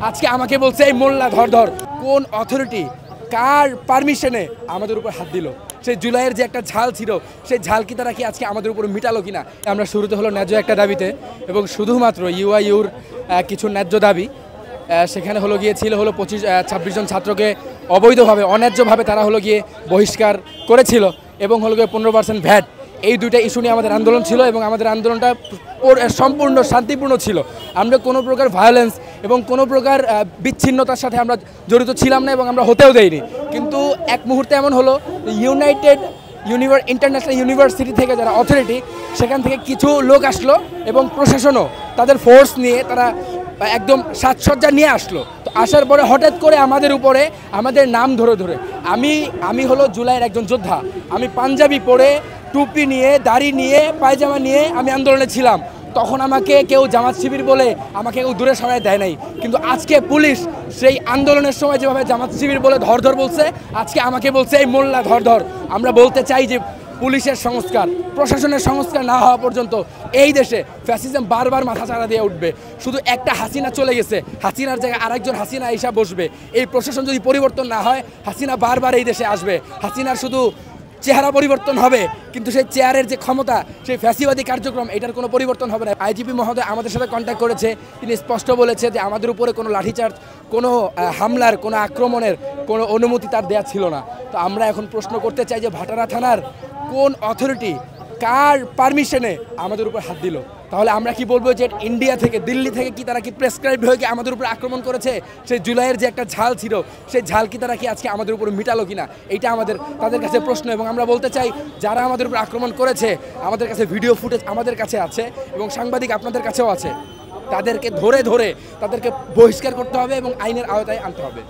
আজকে আমাকে বলছে এই মোল্লা ধর ধর। কোন অথরিটি কার পারমিশনে আমাদের উপর হাত দিল? সেই জুলাইয়ের যে একটা ঝাল ছিল, সেই ঝাল কি তারা কি আজকে আমাদের উপর মিটালো কিনা? আমরা শুরুতে হলো ন্যায্য একটা দাবিতে, এবং শুধুমাত্র ইউআইউর কিছু ন্যায্য দাবি, সেখানে হলো গিয়েছিল হলো 26 জন ছাত্রকে অবৈধভাবে অন্যায্যভাবে তারা হলো গিয়ে বহিষ্কার করেছিল, এবং হলো গিয়ে 15% ভ্যাট। এই দুইটা ইস্যু নিয়ে আমাদের আন্দোলন ছিল, এবং আমাদের আন্দোলনটা সম্পূর্ণ শান্তিপূর্ণ ছিল। আমরা কোনো প্রকার ভায়োলেন্স এবং কোনো প্রকার বিচ্ছিন্নতার সাথে আমরা জড়িত ছিলাম না, এবং আমরা হতেও দেইনি। কিন্তু এক মুহূর্তে এমন হলো, ইউনাইটেড ইন্টারন্যাশনাল ইউনিভার্সিটি থেকে যারা অথরিটি, সেখান থেকে কিছু লোক আসলো, এবং প্রশাসনও তাদের ফোর্স নিয়ে তারা একদম সাজসজ্জা নিয়ে আসলো। তো আসার পরে হঠাৎ করে আমাদের উপরে আমাদের নাম ধরে ধরে, আমি হলো জুলাইয়ের একজন যোদ্ধা, আমি পাঞ্জাবি পরে টুপি নিয়ে দাড়ি নিয়ে পায়জামা নিয়ে আমি আন্দোলনে ছিলাম। তখন আমাকে কেউ জামাত শিবির বলে আমাকে কেউ দূরে সরায় দেয় নাই। কিন্তু আজকে পুলিশ সেই আন্দোলনের সময় যেভাবে জামাত শিবির বলে ধর ধর বলছে, আজকে আমাকে বলছে এই মোল্লা ধর ধর। আমরা বলতে চাই যে পুলিশের সংস্কার, প্রশাসনের সংস্কার না হওয়া পর্যন্ত এই দেশে ফ্যাসিজম বারবার মাথা চাড়া দিয়ে উঠবে। শুধু একটা হাসিনা চলে গেছে, হাসিনার জায়গায় আরেকজন হাসিনা এসে বসবে। এই প্রশাসন যদি পরিবর্তন না হয়, হাসিনা বারবার এই দেশে আসবে। হাসিনার শুধু চেহারা পরিবর্তন হবে, কিন্তু সেই চেয়ারের যে ক্ষমতা, সেই ফ্যাসিবাদী কার্যক্রম, এটার কোনো পরিবর্তন হবে না। আইজিপি মহোদয় আমাদের সাথে কন্ট্যাক্ট করেছে, তিনি স্পষ্ট বলেছে যে আমাদের উপরে কোনো লাঠিচার্জ, কোনো হামলার, কোনো আক্রমণের কোনো অনুমতি তার দেওয়া ছিল না। তো আমরা এখন প্রশ্ন করতে চাই যে ভাটারা থানার কোন অথরিটি কার পারমিশনে আমাদের উপর হাত দিল? তাহলে আমরা কি বলবো যে ইন্ডিয়া থেকে, দিল্লি থেকে কি তারা কি প্রেসক্রাইব হয়ে কি আমাদের উপর আক্রমণ করেছে? সেই জুলাইয়ের যে একটা ঝাল ছিল, সেই ঝাল কি তারা কি আজকে আমাদের উপর মিটালো কিনা? এইটা তাদের কাছে প্রশ্ন। এবং আমরা বলতে চাই, যারা আমাদের উপর আক্রমণ করেছে, আমাদের কাছে ভিডিও ফুটেজ আমাদের কাছে আছে, এবং সাংবাদিক আপনাদের কাছেও আছে। তাদেরকে ধরে ধরে তাদেরকে বহিষ্কার করতে হবে এবং আইনের আওতায় আনতে হবে।